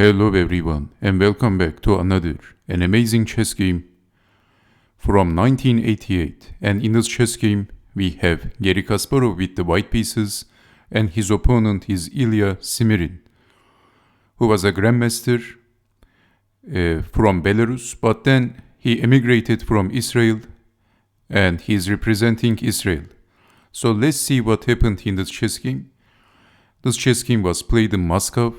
Hello everyone and welcome back to an amazing chess game from 1988, and in this chess game we have Garry Kasparov with the white pieces and his opponent is Ilia Smirin, who was a grandmaster from Belarus, but then he emigrated from Israel and he is representing Israel. So let's see what happened in this chess game. This chess game was played in Moscow.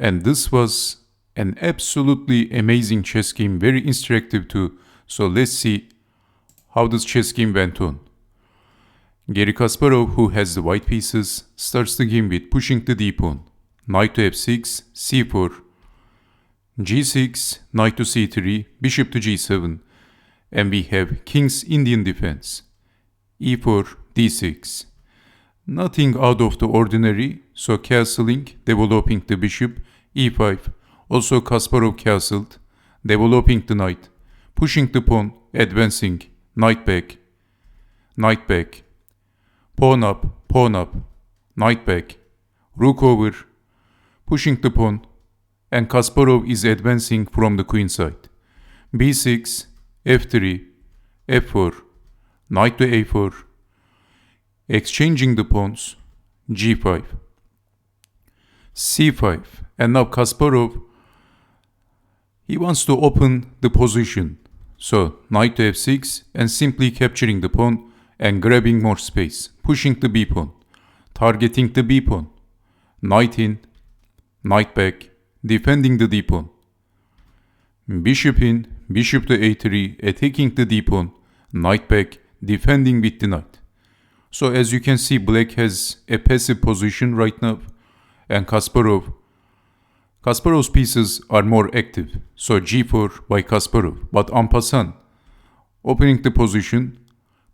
And this was an absolutely amazing chess game, very instructive too. So let's see how this chess game went on. Garry Kasparov, who has the white pieces, starts the game with pushing the d pawn. Knight to f6, c4, g6, knight to c3, bishop to g7. And we have king's Indian defense, e4, d6. Nothing out of the ordinary, so castling, developing the bishop, e5, also Kasparov castled, developing the knight, pushing the pawn, advancing, knight back, pawn up, knight back, rook over, pushing the pawn, and Kasparov is advancing from the queen side. b6, f3, f4, knight to a4, exchanging the pawns, g5, c5, and now Kasparov, he wants to open the position. So knight to f6 and simply capturing the pawn and grabbing more space, pushing the b pawn, targeting the b pawn, knight in, knight back, defending the d pawn, bishop in, bishop to a3, attacking the d pawn, knight back, defending with the knight. So as you can see, black has a passive position right now, and Kasparov's pieces are more active. So g4 by Kasparov, but en passant, opening the position,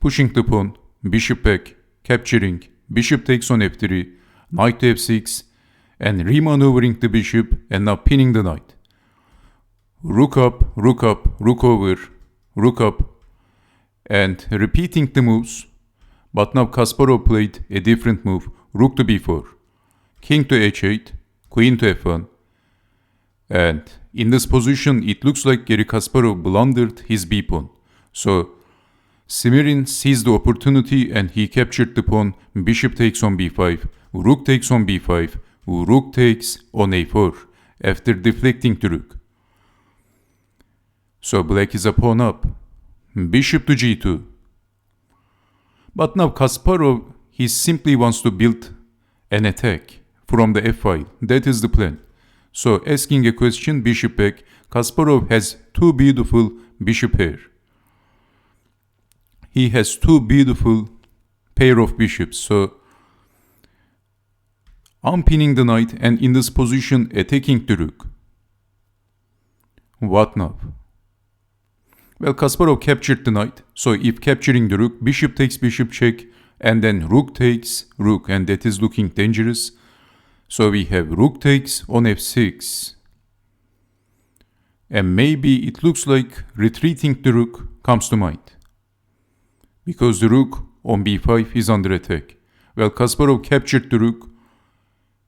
pushing the pawn, bishop back, capturing, bishop takes on f3, knight to f6, and remaneuvering the bishop, and now pinning the knight. Rook up, rook over, rook up, and repeating the moves. But now Kasparov played a different move, rook to b4, king to h8, queen to f1. And in this position, it looks like Garry Kasparov blundered his b pawn. So Smirin seized the opportunity and he captured the pawn, bishop takes on b5, rook takes on b5, rook takes on a4 after deflecting the rook. So black is a pawn up, bishop to g2. But now Kasparov, he simply wants to build an attack from the f-file. That is the plan. So asking a question, bishop back, Kasparov has two beautiful bishop pair. He has two beautiful pair of bishops. So unpinning the knight and in this position attacking the rook. What now? Well, Kasparov captured the knight, so if capturing the rook, bishop takes bishop check, and then rook takes rook, and that is looking dangerous. So we have rook takes on f6. And maybe it looks like retreating the rook comes to mind, because the rook on b5 is under attack. Well, Kasparov captured the rook,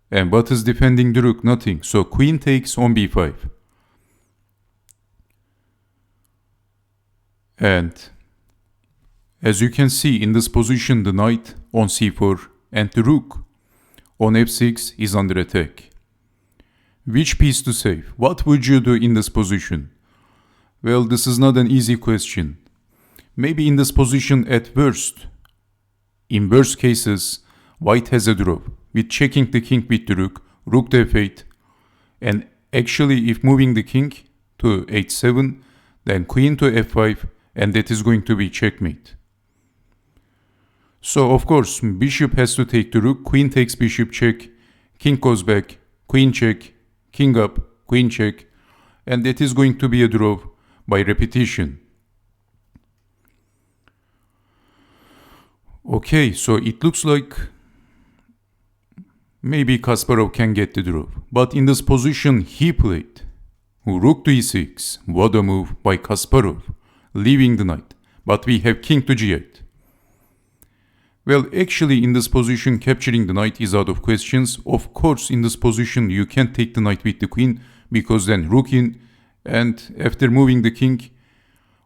and what is defending the rook? Nothing. So queen takes on b5. And as you can see in this position, the knight on c4 and the rook on f6 is under attack. Which piece to save? What would you do in this position? Well, this is not an easy question. Maybe in this position at worst, in worst cases, white has a draw with checking the king with the rook, rook to f8, and actually if moving the king to h7, then queen to f5, and that is going to be checkmate. So of course, bishop has to take the rook, queen takes bishop check, king goes back, queen check, king up, queen check, and that is going to be a draw by repetition. Okay, so it looks like maybe Kasparov can get the draw, but in this position he played rook to e6, what a move by Kasparov, leaving the knight, but we have king to g8. Well, actually in this position capturing the knight is out of questions. Of course in this position you can't take the knight with the queen because then rook in, and after moving the king,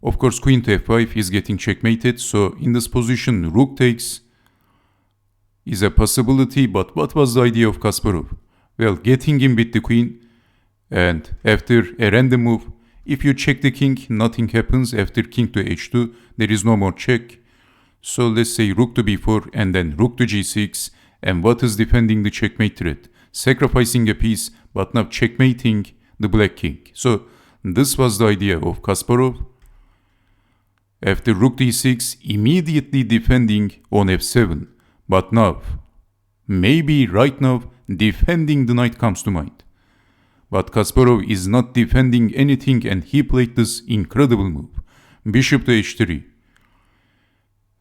of course queen to f5 is getting checkmated. So in this position rook takes is a possibility, but what was the idea of Kasparov? Well, getting in with the queen, and after a random move, if you check the king, nothing happens. After king to h2, there is no more check. So let's say rook to b4 and then rook to g6. And what is defending the checkmate threat? Sacrificing a piece, but now checkmating the black king. So this was the idea of Kasparov. After rook d6, immediately defending on f7. But now, maybe right now, defending the knight comes to mind. But Kasparov is not defending anything and he played this incredible move. Bishop to h3.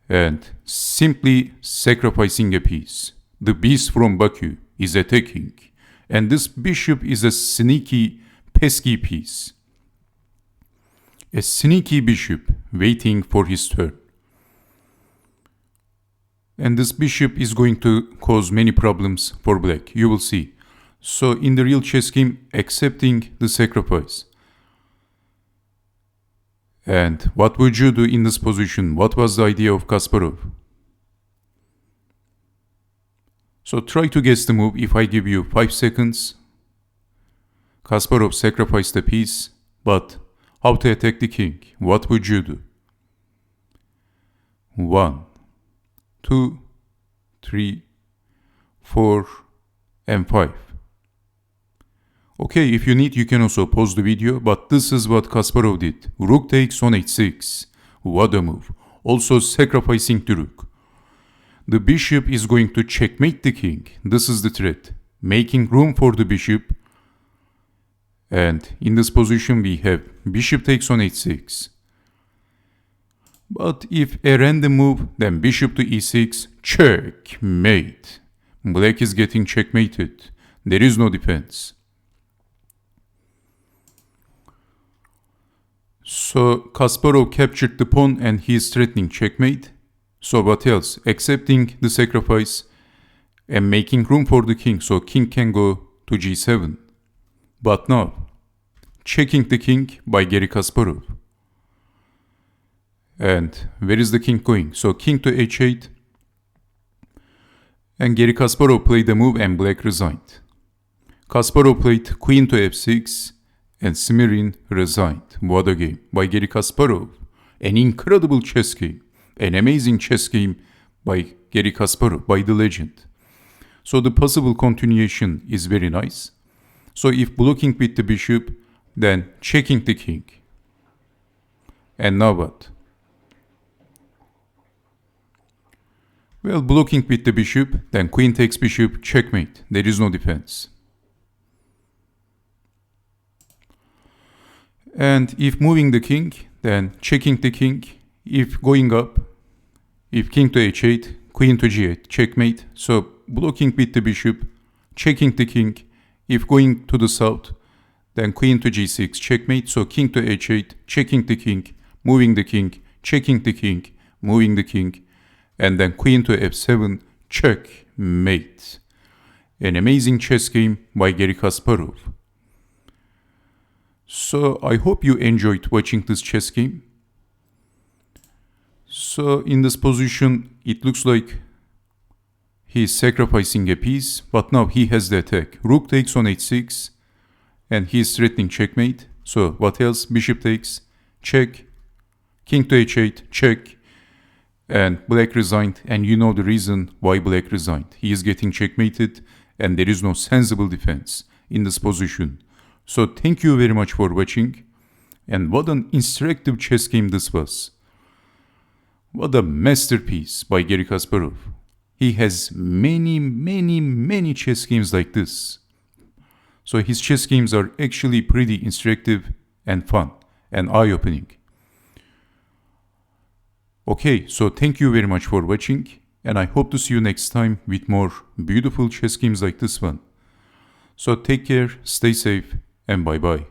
And simply sacrificing a piece. The beast from Baku is attacking. And this bishop is a sneaky, pesky piece. A sneaky bishop waiting for his turn. And this bishop is going to cause many problems for black. You will see. So in the real chess game, accepting the sacrifice. And what would you do in this position? What was the idea of Kasparov? So try to guess the move if I give you 5 seconds. Kasparov sacrificed a piece, but how to attack the king? What would you do? 1, 2, 3, 4, and 5. Okay, if you need, you can also pause the video, but this is what Kasparov did. Rook takes on h6. What a move. Also sacrificing the rook. The bishop is going to checkmate the king. This is the threat. Making room for the bishop. And in this position we have bishop takes on h6. But if a random move, then bishop to e6, checkmate. Black is getting checkmated. There is no defense. So Kasparov captured the pawn and he is threatening checkmate. So what else? Accepting the sacrifice and making room for the king. So king can go to g7. But now, checking the king by Garry Kasparov. And where is the king going? So king to h8. And Garry Kasparov played the move and black resigned. Kasparov played queen to f6 and Smirin resigned. What a game by Garry Kasparov. An incredible chess game. An amazing chess game by Garry Kasparov, by the legend. So the possible continuation is very nice. So if blocking with the bishop, then checking the king. And now what? Well, blocking with the bishop, then queen takes bishop, checkmate. There is no defense. And if moving the king, then checking the king. If going up, if king to h8, queen to g8, checkmate. So blocking with the bishop, checking the king. If going to the south, then queen to g6, checkmate. So king to h8, checking the king, moving the king, checking the king, moving the king. And then queen to f7, checkmate. An amazing chess game by Garry Kasparov. So I hope you enjoyed watching this chess game. So in this position, it looks like he is sacrificing a piece, but now he has the attack. Rook takes on h6, and he is threatening checkmate. So what else? Bishop takes, check, king to h8, check. And black resigned, and you know the reason why black resigned. He is getting checkmated, and there is no sensible defense in this position. So thank you very much for watching, and what an instructive chess game this was. What a masterpiece by Garry Kasparov. He has many chess games like this. So his chess games are actually pretty instructive and fun and eye-opening. Okay, so thank you very much for watching, and I hope to see you next time with more beautiful chess games like this one. So take care, stay safe, and bye bye.